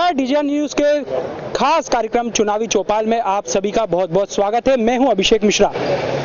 नमस्कार, DJ news के खास कार्यक्रम चुनावी चौपाल में आप सभी का बहुत बहुत स्वागत है। मैं हूं अभिषेक मिश्रा।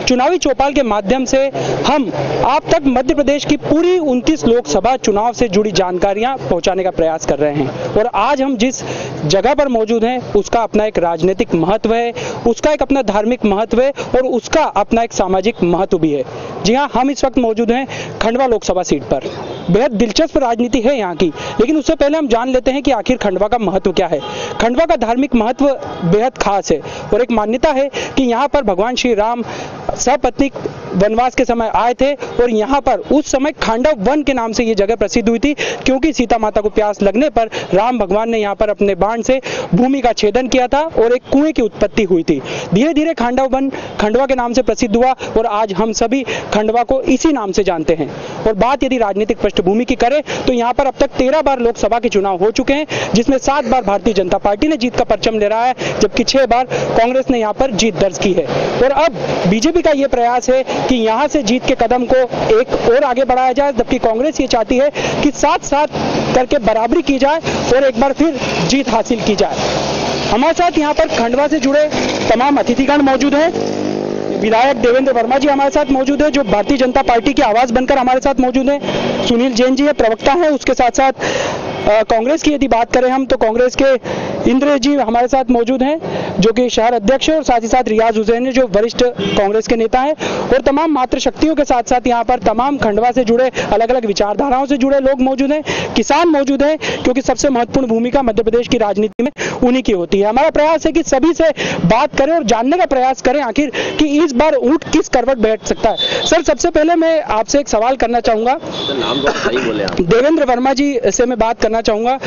चुनावी चौपाल के माध्यम से हम आप तक मध्य प्रदेश की पूरी 29 लोकसभा चुनाव से जुड़ी जानकारियां पहुंचाने का प्रयास कर रहे हैं। और आज हम जिस जगह पर मौजूद हैं उसका अपना एक राजनीतिक महत्व है, उसका एक अपना धार्मिक महत्व है और उसका अपना एक सामाजिक महत्व भी है। जी हाँ, हम इस वक्त मौजूद हैं खंडवा लोकसभा सीट पर। बेहद दिलचस्प राजनीति है यहाँ की, लेकिन उससे पहले हम जान लेते हैं कि आखिर खंडवा का महत्व क्या है। खंडवा का धार्मिक महत्व बेहद खास है और एक मान्यता है कि यहाँ पर भगवान श्री राम सपत्नीक वनवास के समय आए थे और यहाँ पर उस समय खांडव वन के नाम से ये जगह प्रसिद्ध हुई थी, क्योंकि सीता माता को प्यास लगने पर राम भगवान ने यहाँ पर अपने बाण से भूमि का छेदन किया था और एक कुएं की उत्पत्ति हुई थी। धीरे धीरे खांडव वन खंडवा के नाम से प्रसिद्ध हुआ और आज हम सभी खंडवा को इसी नाम से जानते हैं। और बात यदि राजनीतिक पृष्ठभूमि की करें तो यहाँ पर अब तक 13 बार लोकसभा के चुनाव हो चुके हैं, जिसमें 7 बार भारतीय जनता पार्टी ने जीत का परचम ले रहा है, जबकि 6 बार कांग्रेस ने यहाँ पर जीत दर्ज की है। और अब बीजेपी का ये प्रयास है कि यहाँ से जीत के कदम को एक और आगे बढ़ाया जाए, जबकि कांग्रेस ये चाहती है कि साथ-साथ करके बराबरी की जाए और एक बार फिर जीत हासिल की जाए। हमारे साथ यहाँ पर खंडवा से जुड़े तमाम अतिथिगण मौजूद हैं। विधायक देवेंद्र वर्मा जी हमारे साथ मौजूद है, जो भारतीय जनता पार्टी की आवाज बनकर हमारे साथ मौजूद है। सुनील जैन जी है, प्रवक्ता हैं। उसके साथ साथ कांग्रेस की यदि बात करें हम तो कांग्रेस के इंद्र जी हमारे साथ मौजूद हैं, जो कि शहर अध्यक्ष है, और साथ ही साथ रियाज हुसैन है, जो वरिष्ठ कांग्रेस के नेता हैं। और तमाम मातृशक्तियों के साथ साथ यहाँ पर तमाम खंडवा से जुड़े अलग अलग विचारधाराओं से जुड़े लोग मौजूद हैं। किसान मौजूद हैं, क्योंकि सबसे महत्वपूर्ण भूमिका मध्य प्रदेश की राजनीति में उन्हीं की होती है। हमारा प्रयास है कि सभी से बात करें और जानने का प्रयास करें आखिर कि इस बार ऊंट किस करवट बैठ सकता है। सर, सबसे पहले मैं आपसे एक सवाल करना चाहूंगा। देवेंद्र वर्मा जी से मैं बात करना चाहूंगा।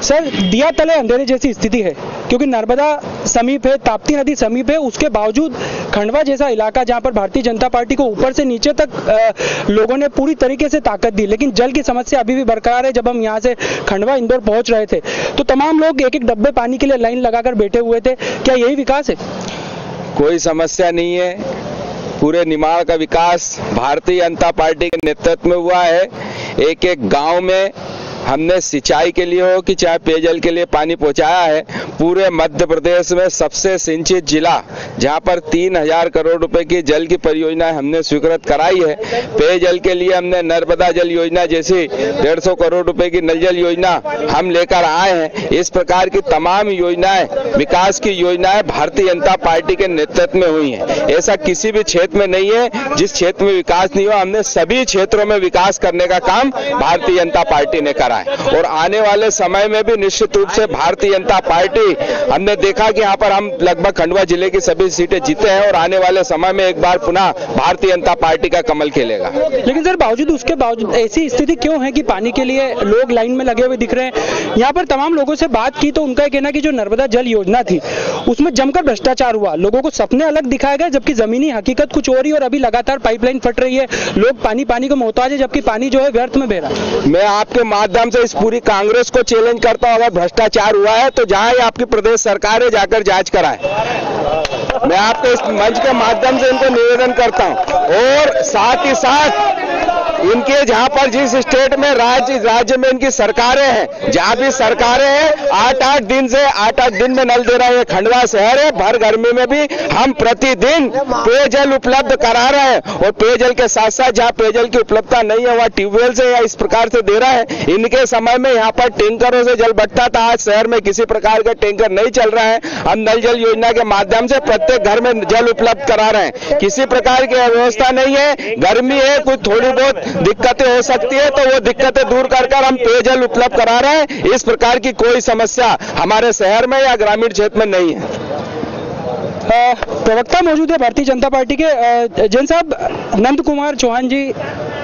सर, दिया तले अंधेरे जैसी स्थिति है, क्योंकि नर्मदा समीप है, ताप्ती नदी समीप है, उसके बावजूद खंडवा जैसा इलाका जहां पर भारतीय जनता पार्टी को ऊपर से नीचे तक लोगों ने पूरी तरीके से ताकत दी, लेकिन जल की समस्या अभी भी बरकरार है। जब हम यहां से खंडवा इंदौर पहुंच रहे थे तो तमाम लोग एक एक डब्बे पानी के लिए लाइन लगाकर बैठे हुए थे। क्या यही विकास है? कोई समस्या नहीं है। पूरे निमाड़ का विकास भारतीय जनता पार्टी के नेतृत्व में हुआ है। एक एक गांव में हमने सिंचाई के लिए हो कि चाहे पेयजल के लिए पानी पहुंचाया है। पूरे मध्य प्रदेश में सबसे सिंचित जिला, जहां पर 3000 करोड़ रुपए की जल की परियोजना हमने स्वीकृत कराई है। पेयजल के लिए हमने नर्मदा जल योजना जैसी 150 करोड़ रुपए की नल जल योजना हम लेकर आए हैं। इस प्रकार की तमाम योजनाएं, विकास की योजनाएं भारतीय जनता पार्टी के नेतृत्व में हुई है। ऐसा किसी भी क्षेत्र में नहीं है जिस क्षेत्र में विकास नहीं हुआ। हमने सभी क्षेत्रों में विकास करने का काम भारतीय जनता पार्टी ने करा और आने वाले समय में भी निश्चित रूप से भारतीय जनता पार्टी, हमने देखा कि यहाँ पर हम लगभग खंडवा जिले की सभी सीटें जीते हैं और आने वाले समय में एक बार पुनः भारतीय जनता पार्टी का कमल खेलेगा। लेकिन सर, उसके बावजूद ऐसी स्थिति क्यों है कि पानी के लिए लोग लाइन में लगे हुए दिख रहे हैं? यहाँ पर तमाम लोगों से बात की तो उनका कहना कि जो नर्मदा जल योजना थी उसमें जमकर भ्रष्टाचार हुआ, लोगों को सपने अलग दिखाए गए, जबकि जमीनी हकीकत कुछ और ही। और अभी लगातार पाइपलाइन फट रही है, लोग पानी को मोहताज है, जबकि पानी जो है व्यर्थ में बह रहा है। मैं आपके माध्यम से इस पूरी कांग्रेस को चैलेंज करता हूं, अगर भ्रष्टाचार हुआ है तो जहां आपकी प्रदेश सरकार है जाकर जांच कराए। मैं आपके इस मंच के माध्यम से इनको निवेदन करता हूं। और साथ ही साथ इनके जहां पर जिस स्टेट में राज्य में इनकी सरकारें हैं, जहां भी सरकारें हैं 8-8 दिन में नल दे रहे हैं। खंडवा शहर है, भर गर्मी में भी हम प्रतिदिन पेयजल उपलब्ध करा रहे हैं। और पेयजल के साथ साथ जहां पेयजल की उपलब्धता नहीं है वहां ट्यूबवेल से या इस प्रकार से दे रहा है। इनके समय में यहाँ पर टैंकरों से जल बटता था, आज शहर में किसी प्रकार का टैंकर नहीं चल रहा है। हम नल जल योजना के माध्यम से प्रत्येक घर में जल उपलब्ध करा रहे हैं। किसी प्रकार की व्यवस्था नहीं है। गर्मी है, कुछ थोड़ी बहुत दिक्कतें हो सकती है तो वो दिक्कतें दूर कर हम पेयजल उपलब्ध करा रहे हैं। इस प्रकार की कोई समस्या हमारे शहर में या ग्रामीण क्षेत्र में नहीं है। प्रवक्ता मौजूद है भारतीय जनता पार्टी के। जैन साहब, नंद कुमार चौहान जी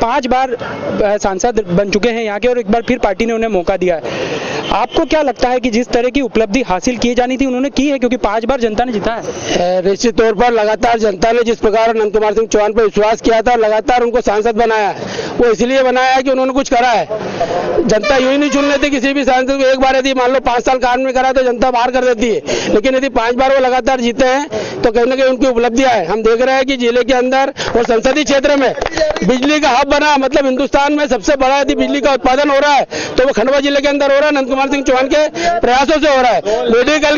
5 बार सांसद बन चुके हैं यहाँ के और एक बार फिर पार्टी ने उन्हें मौका दिया है। आपको क्या लगता है कि जिस तरह की उपलब्धि हासिल की जानी थी उन्होंने की है, क्योंकि 5 बार जनता ने जीता है? निश्चित तौर पर लगातार जनता ने जिस प्रकार नंद कुमार सिंह चौहान पर विश्वास किया था, लगातार उनको सांसद बनाया है। वो इसलिए बनाया है कि उन्होंने कुछ करा है। जनता यूं ही नहीं चुन लेती किसी भी सांसद को। एक बार यदि मान लो 5 साल काम में करा तो जनता बाहर कर देती है, लेकिन यदि 5 बार वो लगातार जीते हैं तो कहीं ना कहीं उनकी उपलब्धियां है। हम देख रहे हैं कि जिले के अंदर और संसदीय क्षेत्र में बिजली का हब बना, मतलब हिंदुस्तान में सबसे बड़ा यदि बिजली का उत्पादन हो रहा है तो वो खंडवा जिले के अंदर हो रहा है। नंद कुमार कुमार सिंह चौहान के प्रयासों से हो रहा है। मेडिकल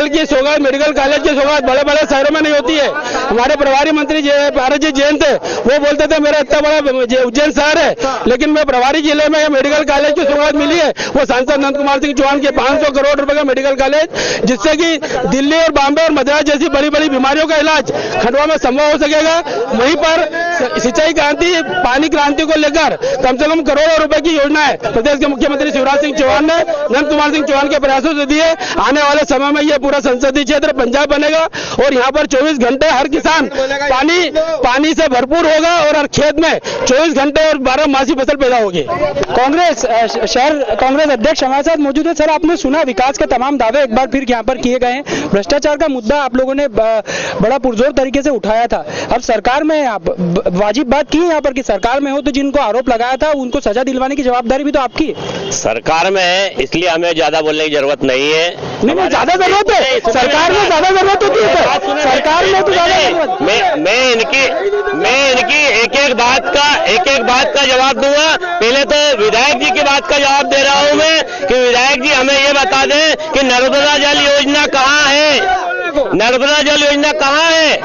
की सौगात मेडिकल कॉलेज की सौगात बड़े बड़े शहरों में नहीं होती है। हमारे प्रभारी मंत्री भारत जी जैन थे, वो बोलते थे मेरा इतना बड़ा उज्जैन शहर है, लेकिन मैं प्रभारी जिले में मेडिकल कॉलेज की सौगात मिली है वो सांसद नंद कुमार सिंह चौहान के 500 करोड़ रुपए का मेडिकल कॉलेज, जिससे कि दिल्ली और बॉम्बे और मद्रास जैसी बड़ी बड़ी बीमारियों का इलाज खंडवा में संभव हो सकेगा। वहीं पर सिंचाई क्रांति, पानी क्रांति को लेकर कम से कम करोड़ों रुपए की योजना है प्रदेश के मुख्यमंत्री शिवराज सिंह चौहान ने नंद कुमार सिंह चौहान के प्रयासों से दिए। आने वाले समय में यह पूरा संसदीय क्षेत्र पंजाब बनेगा और यहाँ पर 24 घंटे हर किसान पानी से भरपूर होगा और हर खेत में 24 घंटे और 12 मासी फसल पैदा होगी। कांग्रेस शहर कांग्रेस अध्यक्ष हमारे साथ मौजूद है। सर, आपने सुना विकास के तमाम दावे एक बार फिर यहाँ पर किए गए हैं। भ्रष्टाचार का मुद्दा आप लोगों ने बड़ा पुरजोर तरीके से उठाया था। अब सरकार में आप वाजिब बात की यहाँ पर कि सरकार में हो तो जिनको आरोप लगाया था उनको सजा दिलवाने की जवाबदारी भी तो आपकी है। सरकार में है, इसलिए हमें ज्यादा बोलने की जरूरत नहीं है। नहीं, ज्यादा जरूरत है, सरकार में ज्यादा जरूरत होती है सर, सरकार में तो ज्यादा जरूरत। मैं इनकी एक एक बात का जवाब दूंगा। पहले तो विधायक जी की बात का जवाब दे रहा हूं मैं कि विधायक जी हमें ये बता दें कि नर्मदा जल योजना कहाँ है, नर्मदा जल योजना कहाँ है।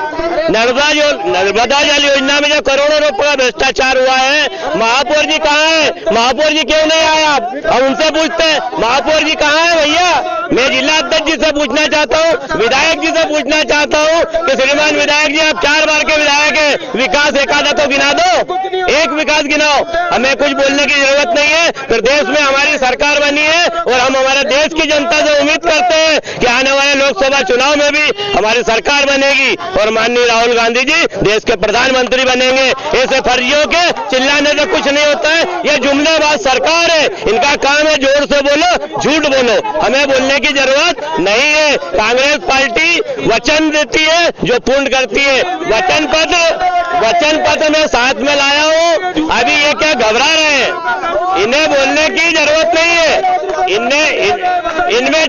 नर्मदा जल योजना में जो करोड़ों रुपए का भ्रष्टाचार हुआ है, महापौर जी कहाँ है, महापौर जी क्यों नहीं आया? हम उनसे पूछते हैं महापौर जी कहाँ है भैया। मैं जिला अध्यक्ष जी से पूछना चाहता हूँ, विधायक जी से पूछना चाहता हूँ कि श्रीमान विधायक जी आप 4 बार के विधायक है, विकास एक आधा तो गिना दो, एक विकास गिनाओ। हमें कुछ बोलने की जरूरत नहीं है। प्रदेश में हमारी सरकार बनी है और हम हमारे देश की जनता से उम्मीद करते हैं कि आने वाले लोकसभा चुनाव में भी हमारी सरकार बनेगी और माननीय राहुल गांधी जी देश के प्रधानमंत्री बनेंगे। ऐसे फर्जियों के चिल्लाने से कुछ नहीं होता है। ये जुमलेबाज सरकार है, इनका काम है जोर से बोलो, झूठ बोलो, हमें बोलने की जरूरत नहीं है। कांग्रेस पार्टी वचन देती है जो पूर्ण करती है। वचन पत्र में साथ में लाया हूं। अभी ये क्या घबरा रहे हैं? इन्हें बोलने की जरूरत नहीं है। इनमें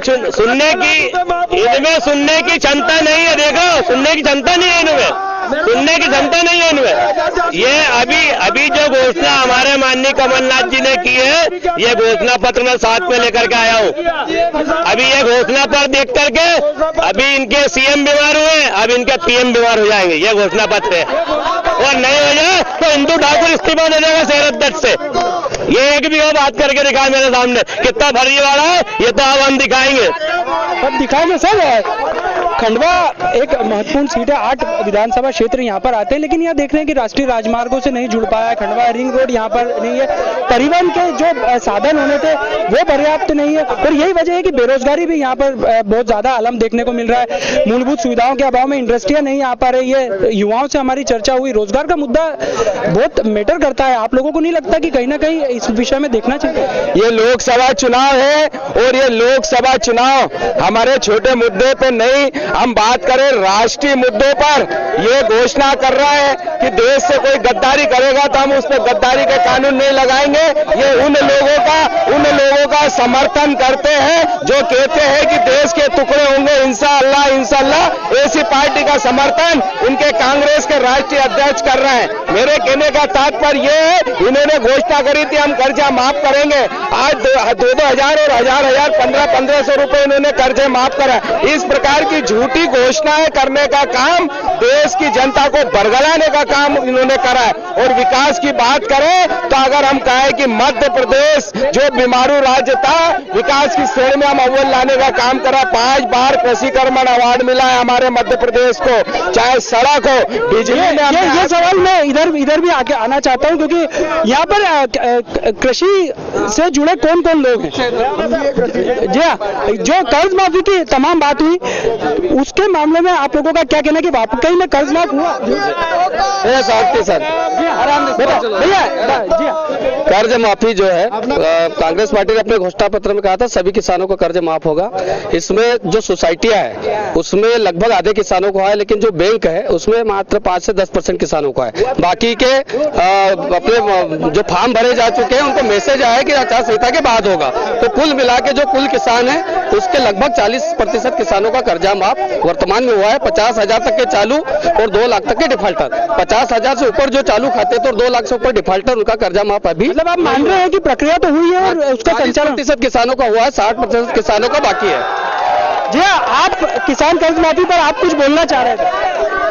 सुनने की क्षमता नहीं है। देखो, सुनने की क्षमता नहीं है इनमें, ये अभी जो घोषणा हमारे माननीय कमलनाथ जी ने की है, ये घोषणा पत्र में साथ में लेकर के आया हूँ। अभी ये घोषणा पत्र देख करके अभी इनके सीएम बीमार हुए, अब इनके पीएम बीमार हो जाएंगे। ये घोषणा पत्र है और नहीं हो जाए तो इंदु ठाकुर इस्तीफा दे देगा शहर अध्यक्ष से। ये एक भी बात करके दिखाए मेरे सामने कितना फर्जीवाड़ा है, ये तो अब हम दिखाएंगे। अब दिखाएंगे सर। खंडवा एक महत्वपूर्ण सीट है, 8 विधानसभा क्षेत्र यहाँ पर आते हैं, लेकिन यहाँ देख रहे हैं कि राष्ट्रीय राजमार्गों से नहीं जुड़ पाया है। खंडवा रिंग रोड यहाँ पर नहीं है, परिवहन के जो साधन होने थे वो पर्याप्त नहीं है और यही वजह है कि बेरोजगारी भी यहाँ पर बहुत ज्यादा आलम देखने को मिल रहा है। मूलभूत सुविधाओं के अभाव में इंडस्ट्रियां नहीं आ पा रही है। युवाओं से हमारी चर्चा हुई, रोजगार का मुद्दा बहुत मैटर करता है। आप लोगों को नहीं लगता कि कहीं ना कहीं इस विषय में देखना चाहिए? ये लोकसभा चुनाव है और ये लोकसभा चुनाव हमारे छोटे मुद्दे पे नहीं, हम बात करें राष्ट्रीय मुद्दों पर। ये घोषणा कर रहा है कि देश से कोई गद्दारी करेगा तो हम उस पर गद्दारी के कानून नहीं लगाएंगे। ये उन लोगों का समर्थन करते हैं जो कहते हैं कि देश के टुकड़े होंगे इंशाअल्लाह इंशाअल्लाह। ऐसी पार्टी का समर्थन उनके कांग्रेस के राष्ट्रीय अध्यक्ष कर रहे हैं। मेरे कहने का तात्पर्य ये है, इन्होंने घोषणा करी थी हम कर्जा माफ करेंगे, आज 2,000 और 1,000 1,500 रुपए इन्होंने कर्जे माफ करा। इस प्रकार की झूठी घोषणाएं करने का काम, देश की जनता को बरगलाने का काम इन्होंने करा है। और विकास की बात करें तो अगर हम कहें कि मध्य प्रदेश जो बीमारू राज्य था, विकास की श्रेणी में हम अव्वल लाने का काम करा। 5 बार कृषिकर्मण अवार्ड मिला है हमारे मध्य प्रदेश को, चाहे सड़क हो, बिजली में। ये सवाल मैं इधर भी आके आना चाहता हूं क्योंकि यहाँ पर कृषि से जुड़े कौन कौन लोग हैं? जी हाँ, जो कर्ज माफी की तमाम बात हुई उसके मामले में आप लोगों का क्या कहना है कि वाकई में कर्ज माफ हुआ? कर्ज माफी जो है कांग्रेस पार्टी ने अपने घोषणा पत्र में कहा था सभी किसानों को कर्ज माफ होगा। इसमें जो सोसाइटियां है उसमें लगभग आधे किसानों को है, लेकिन जो बैंक है उसमें मात्र 5 से 10% किसानों को है। बाकी के अपने जो फॉर्म भरे जा चुके हैं उनको मैसेज आया कि आचार संहिता के बाद होगा। तो कुल मिला के जो कुल किसान है उसके लगभग 40% किसानों का कर्जा माफ खिलाफ वर्तमान में हुआ है 50,000 तक के चालू और 2 लाख तक के डिफाल्टर। 50,000 से ऊपर जो चालू खाते थे और 2 लाख से ऊपर डिफाल्टर, उनका कर्जा माफ अभी। मतलब आप मान रहे हैं कि प्रक्रिया तो हुई है और उसका संचालन 40% किसानों का हुआ है, 60% किसानों का बाकी है। जी हाँ, आप किसान कर्ज माफी पर आप कुछ बोलना चाह रहे थे?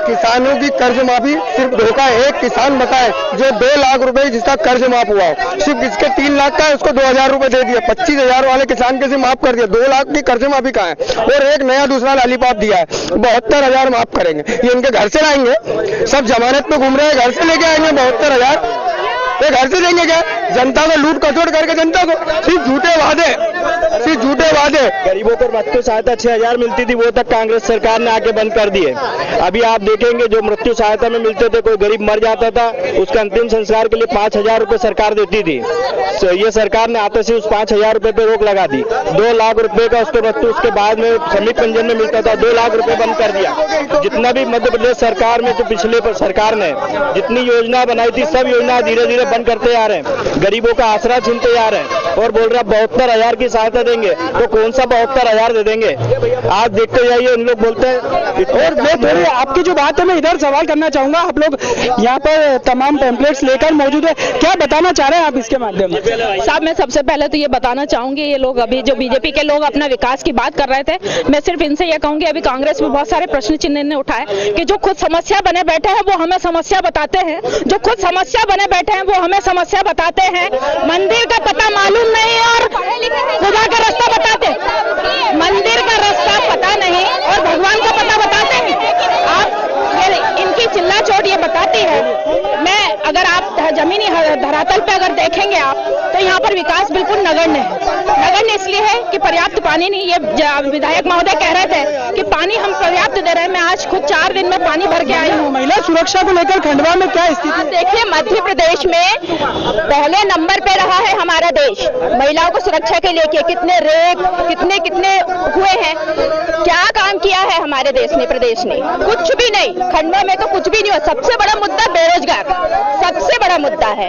किसानों की कर्ज माफी सिर्फ धोखा है। एक किसान बताए जो 2 लाख रुपए जिसका कर्ज माफ हुआ हो, सिर्फ इसके 3 लाख का है, उसको 2,000 रुपए दे दिए। 25,000 वाले किसान के से माफ कर दिया, 2 लाख की कर्ज माफी कहाँ है? और एक नया दूसरा लॉलीपॉप दिया है, 72,000 माफ करेंगे। ये इनके घर से लाएंगे? सब जमानत पे घूम रहे हैं, घर से लेके आएंगे 72,000? ये घर से देंगे क्या? जनता को लूट कचोट करके जनता को सिर्फ झूठे वादे। गरीबों को मृत्यु सहायता 6,000 मिलती थी, वो तक कांग्रेस सरकार ने आके बंद कर दिए। अभी आप देखेंगे जो मृत्यु सहायता में मिलते थे, कोई गरीब मर जाता था उसका अंतिम संस्कार के लिए 5,000 रुपए सरकार देती थी। तो ये सरकार ने आते से उस 5,000 रुपए पे रोक लगा दी। 2 लाख रुपए का उसके मृत्यु उसके बाद में श्रमिक पंजीयन में मिलता था, 2 लाख रुपए बंद कर दिया। जितना भी मध्य प्रदेश सरकार में, जो पिछले सरकार ने जितनी योजना बनाई थी, सब योजना धीरे धीरे बंद करते आ रहे हैं, गरीबों का आसरा छीनते आ रहे हैं और बोल रहा 72,000 की सहायता देंगे। तो कौन सा 72,000 दे देंगे? आप देखते जाइए, इन लोग बोलते हैं। और मैं थोड़ी आपकी जो बात है मैं इधर सवाल करना चाहूंगा। आप लोग यहाँ पर तमाम पैम्पलेट्स लेकर मौजूद है, क्या बताना चाह रहे हैं आप इसके माध्यम से? साहब, मैं सबसे पहले तो ये बताना चाहूंगी, ये लोग अभी जो बीजेपी के लोग अपना विकास की बात कर रहे थे, मैं सिर्फ इनसे ये कहूंगी, अभी कांग्रेस में बहुत सारे प्रश्न चिन्ह इन्होंने उठाए कि जो खुद समस्या बने बैठे हैं वो हमें समस्या बताते हैं, जो खुद समस्या बने बैठे हैं वो हमें समस्या बताते हैं। मंदिर का पता मालूम नहीं और खुदा का रास्ता बताते, मंदिर का रास्ता पता नहीं और भगवान का पता बताते हैं। आप इनकी चिल्ला चोट ये बताती है। मैं अगर आप जमीनी धरातल पे अगर देखेंगे आप, तो यहाँ पर विकास बिल्कुल नगण्य है। नगण्य इसलिए है कि पर्याप्त पानी नहीं। ये विधायक महोदय कह रहे थे कि पानी हम पर्याप्त दे रहे हैं। मैं आज खुद 4 दिन में पानी भर के आई हूँ। महिला सुरक्षा को लेकर खंडवा में क्या स्थिति है? देखिए, मध्य प्रदेश में पहले नंबर पे रहा है हमारा देश महिलाओं को सुरक्षा के लेके। कितने रेप कितने हुए हैं, क्या काम किया है हमारे देश ने, प्रदेश ने? कुछ भी नहीं। खंडवा में तो कुछ भी नहीं हुआ। सबसे बड़ा मुद्दा बेरोजगार, सबसे बड़ा मुद्दा है।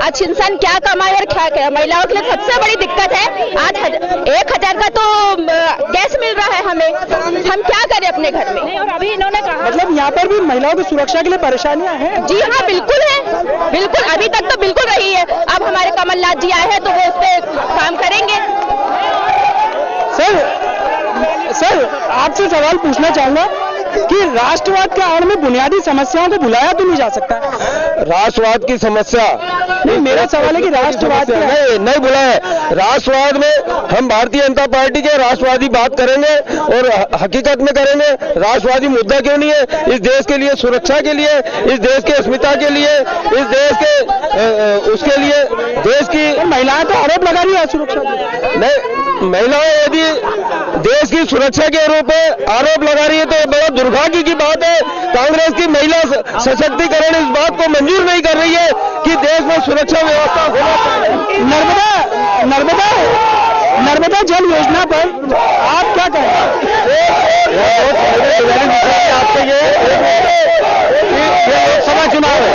आज इंसान क्या कमाए और क्या करे, महिलाओं के लिए सबसे बड़ी दिक्कत है। आज 1,000 का तो गैस मिल रहा है हमें, हम क्या करें अपने घर में? और अभी इन्होंने कहा मतलब यहाँ पर भी महिलाओं की सुरक्षा के लिए परेशानियां हैं। जी हाँ, बिल्कुल है, बिल्कुल। अभी तक तो बिल्कुल रही है। अब हमारे कमलनाथ जी आए हैं तो वो उस पर काम करेंगे। सर आपसे सवाल पूछना चाहूंगा कि राष्ट्रवाद के आड़ में बुनियादी समस्याओं को भुलाया तो नहीं जा सकता? राष्ट्रवाद की समस्या नहीं, मेरा सवाल है कि राष्ट्रवाद नहीं बुलाया। राष्ट्रवाद में हम भारतीय जनता पार्टी के राष्ट्रवादी बात करेंगे और हकीकत में करेंगे। राष्ट्रवादी मुद्दा क्यों नहीं है? इस देश के लिए, सुरक्षा के लिए, इस देश के अस्मिता के लिए, इस देश के उसके लिए, देश की महिलाएं तो आरोप लगा रही है सुरक्षा नहीं। महिलाएं यदि देश की सुरक्षा के आरोप लगा रही है तो बड़ा दुर्भाग्य की बात है। कांग्रेस की महिला सशक्तिकरण इस बात को मंजूर नहीं कर रही है कि देश में सुरक्षा व्यवस्था होना चाहिए। नर्मदा जल योजना पर आप क्या कहें? आपसे ये लोकसभा चुनाव है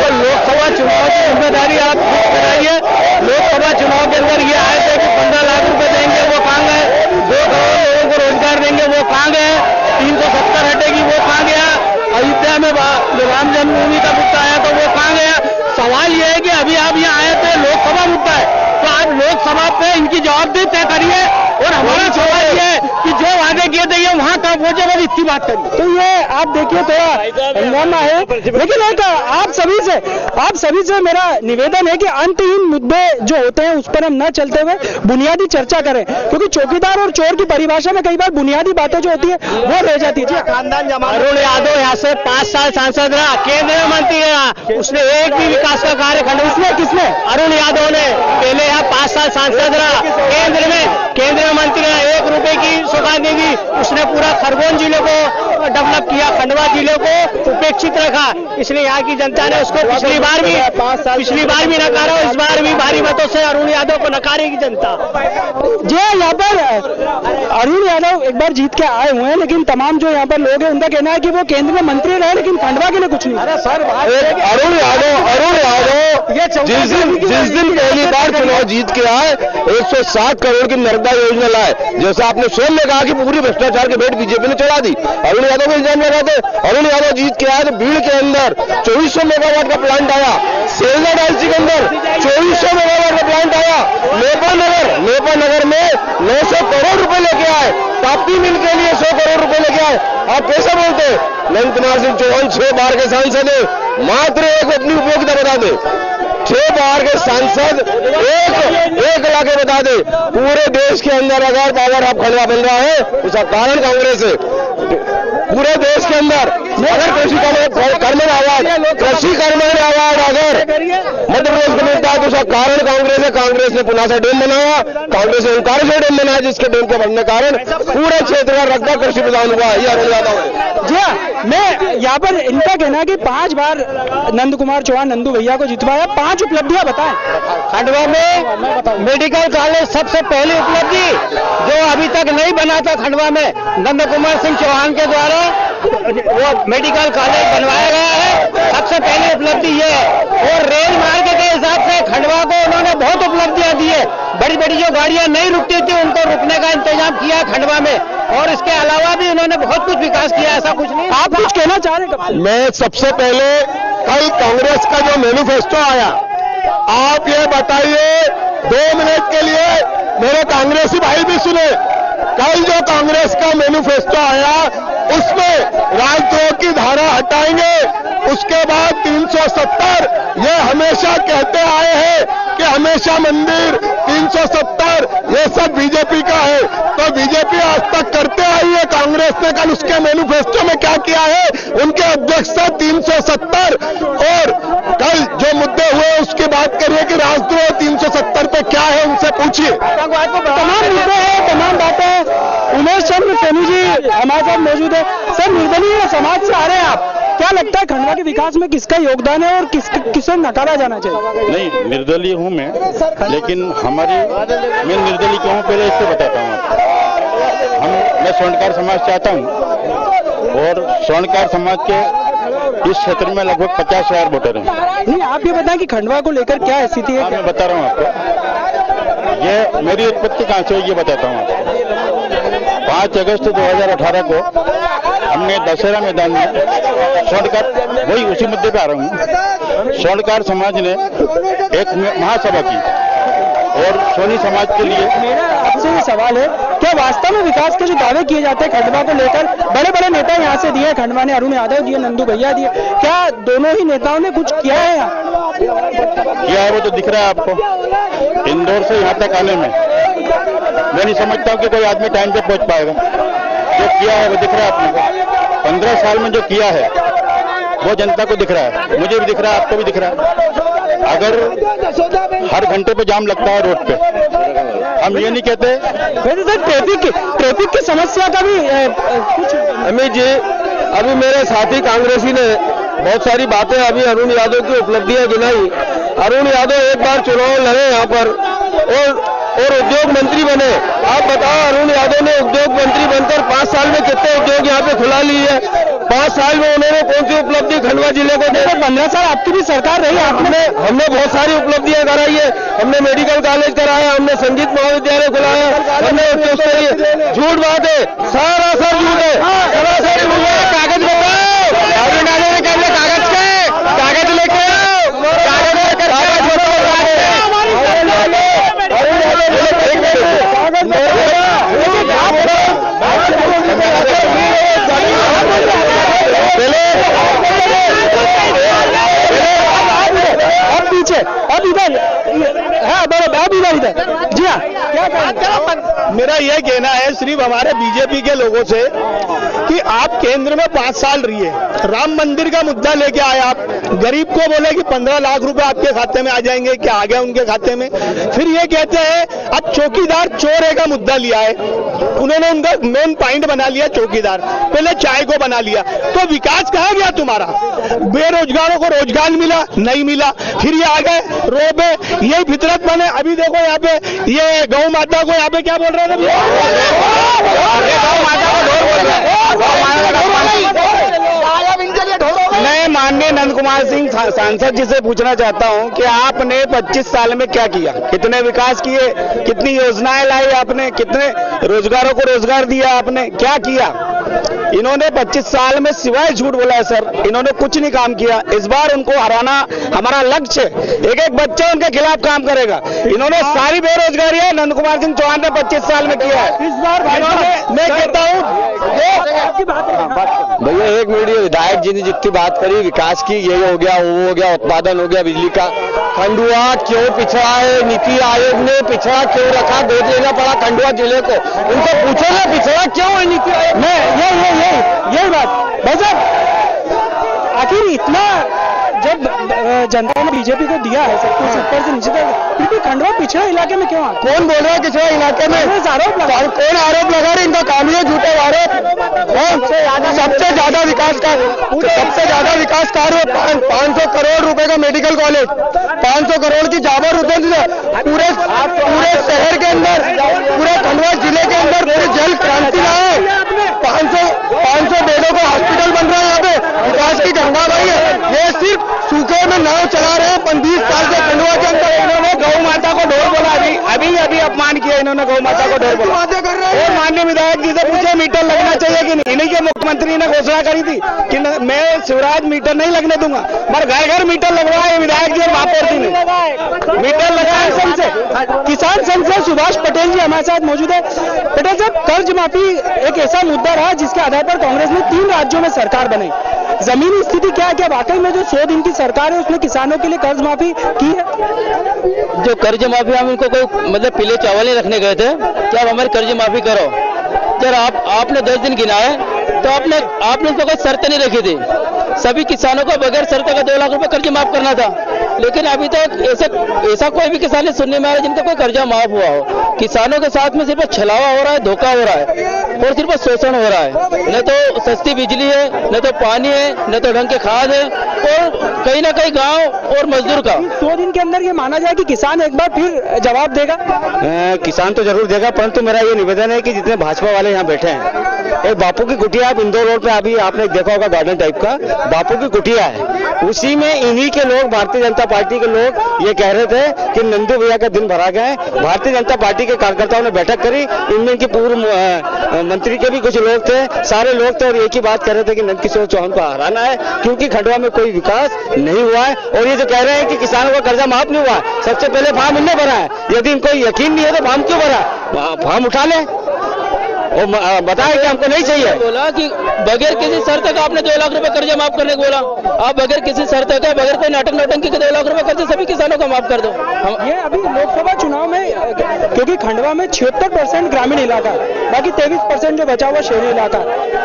तो लोकसभा चुनाव की जिम्मेदारी आप खुद कराइए। लोकसभा चुनाव के अंदर ये आए थे कि 15 लाख रुपए देंगे, वो कहाँ गए? 2 करोड़ लोगों को रोजगार देंगे, वो कहाँ गए? 370 हटेगी, वो कहाँ गया? अयोध्या में राम जन्मभूमि का मुद्दा आया तो वो कहाँ गया? सवाल ये है कि अभी आप यहाँ आए थे, लोकसभा मुद्दा है तो आप लोकसभा पे इनकी जवाबदेही तय करिए। और हमारा सवाल ये है कि जो वादे किए थे ये वहाँ का वो जगह इतनी बात करिए। तो ये आप देखिए थोड़ा हंगामा है, लेकिन एक आप सभी से मेरा निवेदन है कि अंतहीन मुद्दे जो होते हैं उस पर हम न चलते हुए बुनियादी चर्चा करें, क्योंकि चौकीदार और चोर की परिभाषा में कई बार बुनियादी बातें जो होती है वो रह जाती है। खानदान जमा अरुण यादव यहाँ से 5 साल सांसद रहा, केंद्रीय मंत्री रहा, उसने एक भी विकास का कार्य किसने? अरुण यादव ने पहले यहाँ 5 साल सांसद रहा, केंद्र में केंद्रीय मंत्री रहा, 1 रुपए की सौगात नहीं दी। उसने पूरा खरगोन जिले को डेवलप किया, खंडवा जिले को उपेक्षित रखा, इसलिए यहाँ की जनता ने उसको पिछली बार भी नकारा, इस बार भी भारी मतों से अरुण यादव को नकारेगी जनता। जी यहाँ पर अरुण यादव एक बार जीत के आए हुए हैं, लेकिन तमाम जो यहाँ पर लोग हैं उनका कहना है कि वो केंद्र में मंत्री रहे लेकिन खंडवा के लिए कुछ नहीं। अरे सर, अरुण यादव ये जिस दिन पहली बार चुनाव जीत के आए 107 करोड़ की नर्मदा योजना लाए, जैसा आपने स्वयं ने कहा कि पूरी भ्रष्टाचार के भेंट बीजेपी ने चढ़ा दी। अरुण यादव को इल्जाम लगाते, अरुण यादव जीत के आए तो भीड़ के अंदर 2400 मेगावाट का प्लांट आया, सेलदा डालसी के अंदर 2400 मेगावाट का प्लांट आया, नेपा नगर में 900 करोड़ रुपए लेके आए, ताप्ती मिल के लिए 100 करोड़ रुपए लेके आए। आप कैसे बोलते? नंद कुमार सिंह चौहान 6 बार के सांसद है, मात्र एक अपनी उपयोगिता बता दे। 6 बार के सांसद एक लाके बता दे। पूरे देश के अंदर अगर पावर हब खंडवा बन रहा है उसका कारण कांग्रेस है। पूरे देश के अंदर अगर कृषि कर्मण अवार्ड अगर मध्य प्रदेश को मिलता है तो उसका कारण कांग्रेस है। कांग्रेस ने पुनासा डैम बनाया, कांग्रेस ने ओंकारेश्वर डैम बनाया, जिसके डैम के बनने के कारण पूरे क्षेत्र का रकबा कृषि प्रधान हुआ है। ये अरुण यादव है। जी हाँ, मैं यहाँ पर इनका कहना है कि 5 बार नंद कुमार चौहान नंदू भैया को जितवाया, 5 उपलब्धियां बताएं। खंडवा में मेडिकल कॉलेज सबसे पहली उपलब्धि जो अभी तक नहीं बना था खंडवा में, नंद कुमार सिंह चौहान के द्वारा वो मेडिकल कॉलेज बनवाया गया है। सबसे पहली उपलब्धि ये है। और रेल मार्ग के हिसाब से खंडवा को उन्होंने बहुत उपलब्धियां दी है। बड़ी बड़ी जो गाड़ियां नहीं रुकती थी उनको रुकने का इंतजाम किया खंडवा में, और इसके अलावा भी उन्होंने बहुत कुछ विकास किया। ऐसा कुछ नहीं। आप कुछ कहना चाह रहे हैं? मैं सबसे पहले कल कांग्रेस का जो मैनिफेस्टो आया, आप ये बताइए 2 मिनट के लिए मेरे कांग्रेसी भाई भी सुने। कल जो कांग्रेस का मैनिफेस्टो आया उसमें राजद्रोह की धारा हटाएंगे, उसके बाद 370 ये हमेशा कहते आए हैं कि हमेशा मंदिर 370 ये सब बीजेपी का है, तो बीजेपी आज तक करते आई है। कांग्रेस ने कल उसके मैनिफेस्टो में क्या किया है, उनके अध्यक्षता 370 और कल जो मुद्दे हुए उसकी बात करिए कि राजद्रोह 370 पे क्या है, उनसे पूछिए। तमाम मुद्दे हैं, तमाम बातें। उमेश चंद्र सोनी जी हमारे साथ मौजूद है। सर, निर्दलीय समाज से आ रहे हैं आप, क्या लगता है खंडवा के विकास में किसका योगदान है और किसे नकारा जाना चाहिए? नहीं, निर्दलीय हूं मैं, लेकिन मैं निर्दलीय क्यों हूं पहले इससे बताता हूं। मैं स्वर्णकार समाज चाहता हूं और स्वर्णकार समाज के इस क्षेत्र में लगभग 50,000 वोटर हैं। नहीं, आप ये बताएं कि खंडवा को लेकर क्या स्थिति है? मैं बता रहा हूं आपको, ये मेरी उत्पत्ति कहां से हुई ये बताता हूं आपको। 5 अगस्त 2018 को हमने दशहरा मैदान में स्वर्णकार, वही उसी मुद्दे पे आ रहा हूँ, स्वर्णकार समाज ने एक महासभा की और सोनी समाज के लिए। मेरा आपसे ये सवाल है, क्या वास्तव में विकास के जो दावे किए जाते हैं खंडवा को लेकर, बड़े बड़े नेता यहाँ से दिए, खंडवा ने अरुण यादव दिए, नंदू भैया दिए, क्या दोनों ही नेताओं ने कुछ किया है यहाँ? किया है वो तो दिख रहा है आपको। इंदौर से यहाँ तक आने में मैं नहीं समझता हूँ कि कोई आदमी टाइम पे पहुंच पाएगा। जो किया है वो दिख रहा है आपको। 15 साल में जो किया है वो जनता को दिख रहा है, मुझे भी दिख रहा है, आपको भी दिख रहा है। अगर हर घंटे पे जाम लगता है रोड पे, हम ये नहीं कहते। वैसे सर, ट्रैफिक की समस्या का भी कुछ अमित जी, अभी मेरे साथी कांग्रेसी ने बहुत सारी बातें अभी अरुण यादव की उपलब्धियां गिनाई। अरुण यादव एक बार चुनाव लड़े यहाँ पर और उद्योग मंत्री बने। आप बताओ, अरुण यादव ने उद्योग मंत्री बनकर 5 साल में कितने उद्योग यहाँ पे खुला ली है? 5 साल में उन्होंने कौन सी उपलब्धि खंडवा जिले को दी? 15 साल आपकी भी सरकार रही। हमने बहुत सारी उपलब्धियां कराई है। हमने मेडिकल कॉलेज कराया, हमने संगीत महाविद्यालय खुलाया, हमने उच्च स्तरीय। झूठ बात है, सारा सब झूठ है, सरासर झूठ है। कागज बताओ, अरुण यादव ने कहते कागज के कागज लेके आओ, अब इधर जी हाँ, क्या मेरा यह कहना है सिर्फ हमारे बीजेपी के लोगों से कि आप केंद्र में 5 साल रहिए, राम मंदिर का मुद्दा लेके आए, आप गरीब को बोले कि 15 लाख रुपए आपके खाते में आ जाएंगे, क्या आ गया उनके खाते में? फिर ये कहते हैं अब चौकीदार चोर का मुद्दा लिया है, उन्होंने उनका मेन पॉइंट बना लिया चौकीदार, पहले चाय को बना लिया। तो विकास कहाँ गया तुम्हारा? बेरोजगारों को रोजगार मिला नहीं मिला, फिर ये आ गए रोबे, यही फितरत बने। अभी देखो यहाँ पे ये गौ माता को यहाँ पे क्या बोल रहे थे? गौ माता को ढोर बोल रहे हैं। माननीय नंद कुमार सिंह सांसद जी से पूछना चाहता हूं कि आपने 25 साल में क्या किया, कितने विकास किए, कितनी योजनाएं लाई आपने, कितने रोजगारों को रोजगार दिया आपने, क्या किया? इन्होंने 25 साल में सिवाय झूठ बोला है सर, इन्होंने कुछ नहीं काम किया। इस बार उनको हराना हमारा लक्ष्य, एक एक बच्चा उनके खिलाफ काम करेगा। इन्होंने सारी बेरोजगारी नंद कुमार सिंह चौहान ने 25 साल में किया है। इस बार मैं कहता हूँ भैया, एक मिनट, विधायक जी ने जितनी बात करी विकास की, ये हो गया, वो हो गया, उत्पादन हो गया बिजली का, खंडवा क्यों पिछड़ा है? नीति आयोग ने पिछड़ा क्यों रखा? गोद लेना पड़ा खंडवा जिले को, उनको पूछो ना पिछड़ा क्यों है नीति आयोग में? यही बात भाई साहब, आखिर इतना जब जनता ने बीजेपी को दिया है सब कुछ ऊपर से नीचे तक, फिर भी खंडवा पिछड़ा इलाके में क्यों? कौन बोल रहा है पिछड़ा इलाके में? कौन आरोप लगा रहे? इनका काम है झूठे आरोप। सबसे ज्यादा विकास कार्य 500 करोड़ रुपए का मेडिकल कॉलेज, 500 करोड़ की जाबर पूरे शहर के अंदर, पूरे खंडवा जिले के अंदर पूरी जल क्रांति लाए। 500 बेडों का हॉस्पिटल बन रहा है, यहाँ पे विकास की गंगा भाई है। ये सिर्फ सूखे में नाव चला रहे हैं 20 साल से खंडवा के अंदर। इन्होंने गौ माता को ढोर बोला, अभी अपमान किया इन्होंने, गौ माता को ढोर बोला। और माननीय विधायक जी से पूछे मीटर लगना चाहिए कि नहीं? इन्हीं के मुख्यमंत्री ने घोषणा करी थी कि मैं शिवराज मीटर नहीं लगने दूंगा, मगर घर घर मीटर लगवाए विधायक जी और महापौर जी ने मीटर लगाए। किसान संघ से सुभाष पटेल जी हमारे साथ मौजूद है। पटेल साहब, कर्ज माफी एक ऐसा मुद्दा रहा जिसके आधार पर कांग्रेस ने 3 राज्यों में सरकार बनाई। जमीनी स्थिति क्या है? क्या वाकई में जो 100 दिन की सरकार है उसने किसानों के लिए कर्ज माफी की है? जो कर्ज माफी, हम इनको कोई मतलब पीले चावल नहीं रखने गए थे कि आप हमारी कर्ज माफी करो। जब आपने 10 दिन गिनाए तो आपने तो कोई शर्त नहीं रखी थी। सभी किसानों को बगैर शर्त का 2 लाख रुपए कर्ज माफ करना था, लेकिन अभी तक ऐसा कोई भी किसान ने सुनने में आ रहा है जिनका कोई कर्जा माफ हुआ हो। किसानों के साथ में सिर्फ छलावा हो रहा है, धोखा हो रहा है और सिर्फ शोषण हो रहा है। न तो सस्ती बिजली है, न तो पानी है, न तो ढंग के खाद है, और कहीं ना कहीं गांव और मजदूर का 100 दिन के अंदर ये माना जाए कि किसान एक बार फिर जवाब देगा। किसान तो जरूर देगा, परंतु मेरा ये निवेदन है कि जितने भाजपा वाले यहाँ बैठे हैं, एक बापू की कुटिया, आप इंदौर रोड पे अभी आपने देखा होगा गार्डन टाइप का बापू की कुटिया है, उसी में इन्हीं के लोग, भारतीय जनता पार्टी के लोग ये कह रहे थे कि नंदू भैया का दिन भरा गया है। भारतीय जनता पार्टी के कार्यकर्ताओं ने बैठक करी, इनमें इनके पूर्व मंत्री के भी कुछ लोग थे, सारे लोग थे, और एक ही बात कर रहे थे कि नंद किशोर चौहान को हराना है क्योंकि खंडवा में कोई विकास नहीं हुआ है। और ये जो कह रहे हैं कि किसानों का कर्जा माफ नहीं हुआ है, सबसे पहले फॉर्म इनने भरा है। यदि इनको यकीन नहीं है तो फॉर्म क्यों भरा? फॉर्म उठा लें और बताया कि हमको नहीं चाहिए। बोला कि बगैर किसी शर्त का आपने 2 लाख रुपए कर्जा माफ करने को बोला। आप बगैर किसी शर्त का, बगैर कोई नाटक नौटंकी के 2 लाख रुपए कर्जे सभी किसानों को माफ कर दो। ये अभी लोकसभा चुनाव में, क्योंकि खंडवा में 76% ग्रामीण इलाका, बाकी 23% जो बचा हुआ शहरी इलाका,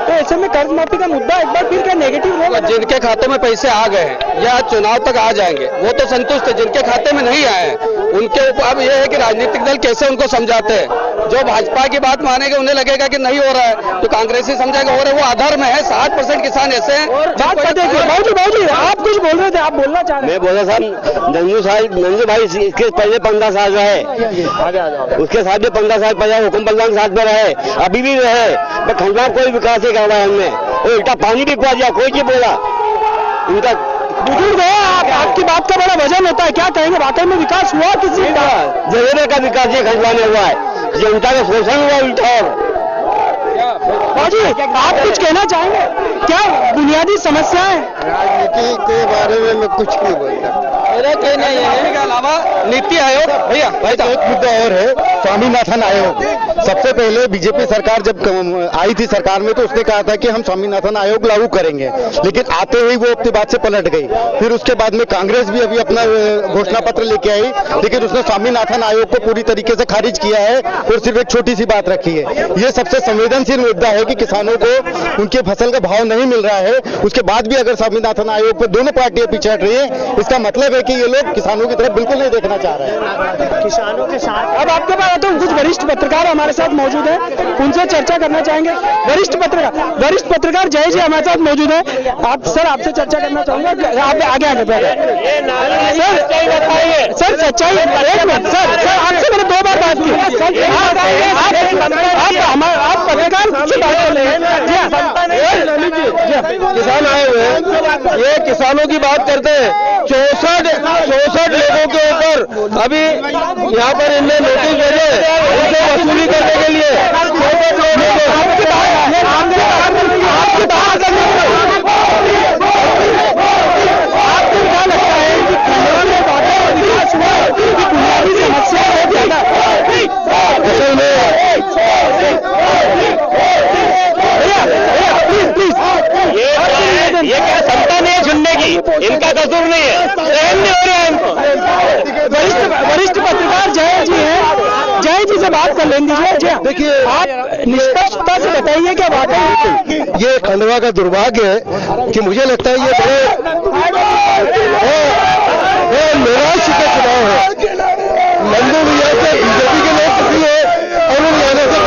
तो ऐसे में कर्ज माफी का मुद्दा एक बार फिर क्या नेगेटिव होगा? जिनके खाते में पैसे आ गए या चुनाव तक आ जाएंगे वो तो संतुष्ट है, जिनके खाते में नहीं आए उनके ऊपर अब यह है कि राजनीतिक दल कैसे उनको समझाते हैं। जो भाजपा की बात मानेंगे उन्हें लगेगा कि नहीं हो रहा है, तो कांग्रेसी समझेगा हो रहा है, वो अधर्म है। 60% किसान ऐसे हैं। बाबूजी आप कुछ बोल रहे थे, आप बोलना चाह रहे हैं? मैं बोला साहब, नंजू भाई इसके पहले 15 साल रहे, उसके साथ भी 15 साल पहले हुकुम बल्ला के साथ में रहे, अभी भी रहे। खंडवा कोई विकास नहीं कर रहा है हमने, और उल्टा पानी भी पा दिया, कोई नहीं बोला। इनका बुजुर्ग है, आपकी बात का बड़ा वजन होता है, क्या कहेंगे? वाकई में विकास हुआ किसी का? जरूर का विकास ये खंडवा में हुआ है, जनता का शोषण हुआ उल्टा। बाबूजी आप कुछ कहना चाहेंगे? क्या बुनियादी समस्याएं? राजनीति के बारे में मैं कुछ नहीं बोलता, मेरा कहना यह है के अलावा नीति आयोग भैया एक मुद्दा और है, स्वामीनाथन आयोग। सबसे पहले बीजेपी सरकार जब आई थी सरकार में तो उसने कहा था कि हम स्वामीनाथन आयोग लागू करेंगे, लेकिन आते ही वो अपनी बात से पलट गई। फिर उसके बाद में कांग्रेस भी अभी अपना घोषणा पत्र लेके आई, लेकिन उसने स्वामीनाथन आयोग को पूरी तरीके से खारिज किया है और सिर्फ एक छोटी सी बात रखी है। ये सबसे संवेदनशील मुद्दा है कि किसानों को उनके फसल का भाव नहीं मिल रहा है, उसके बाद भी अगर स्वामीनाथन आयोग पर दोनों पार्टियां पीछे हट रही है, इसका मतलब है कि ये लोग किसानों की तरफ बिल्कुल नहीं देखना चाह रहे हैं। किसानों के साथ अब आपके पास तो कुछ वरिष्ठ पत्रकार हमारे साथ मौजूद है, उनसे चर्चा करना चाहेंगे। वरिष्ठ पत्रकार जय जी हमारे साथ मौजूद है। आप सर, आपसे चर्चा करना चाहूंगा, आप आगे सर सच्चाई। एक मिनट सर, आपसे मैंने 2 बार बात की, आप पत्रकार से बात कर रहे हैं। किसान आए हुए हैं, ये किसानों की बात करते हैं। 64 लोगों के ऊपर अभी यहाँ पर इनने नोटिस भेजे उनसे वसूली करने के लिए। ये क्या क्षमता नहीं है सुनने की, इनका कसूर नहीं है, सहन नहीं हो रहा है इनको। वरिष्ठ पत्रकार जय जी हैं, जय जी से बात कर लेंगे। जय, देखिए आप निष्पक्षता से बताइए क्या बात है। ये खंडवा का दुर्भाग्य है कि मुझे लगता है ये बड़े निराश का चुनाव है। नंदू भैया से बीजेपी के लोग खुशी है और उन लाने से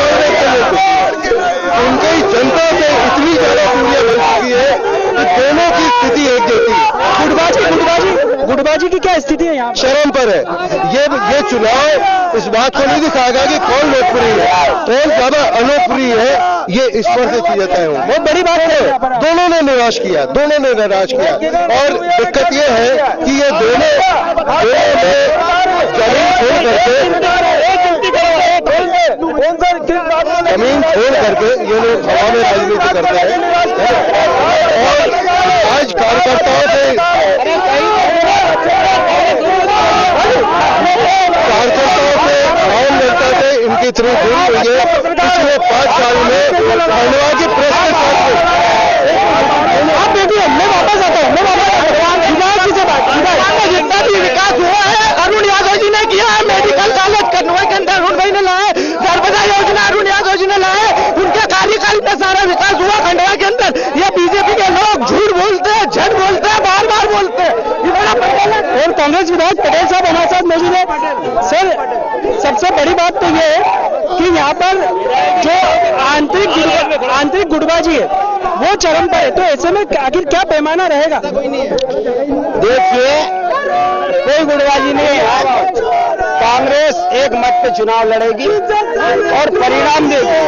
उनकी जनता से इतनी ज्यादा दूरियां बन चुकी है कि दोनों की स्थिति एक जैसी है। गुटबाजी की क्या स्थिति है यहाँ? शर्म पर है। ये चुनाव इस बात को नहीं दिखाएगा कि कौन लोकप्रिय है, कौन ज्यादा अलोकप्रिय है, ये इस पर से चीजें तय होंगी। बहुत बड़ी बात है, दोनों ने निराश किया और दिक्कत ये है कि ये दोनों जमीन छोड़ करके ये लोग हवा में राजनीति करते हैं और आज कार्यकर्ताओं से राहुल जनता से इनकी थ्रू जुड़ी हुई है। पिछले 5 साल में खंडवा की प्रेस आप देखिए, मैं वापस आता हूँ जितना भी विकास हुआ है अरुण यादव जी ने किया है। मेडिकल कॉलेज खंडवा के अंदर अरुण भाई ने लाए, नर्मदा योजना अरुण यादव जी ने लाए, उनके कार्यकाल में सारा विकास हुआ खंडवा के अंदर। ये बीजेपी के लोग झूठ बोलते हैं, झट बोलते हैं, बार बार बोलते हैं। और कांग्रेस विधायक पटेल साहब हमारे साथ मौजूद है। सर, सबसे बड़ी बात तो ये है कि यहाँ पर जो आंतरिक गुटबाजी है वो चरम पर है, तो ऐसे में आखिर क्या पैमाना रहेगा? देखिए, कोई गुटबाजी नहीं है। कांग्रेस एक मत पे चुनाव लड़ेगी और परिणाम देगी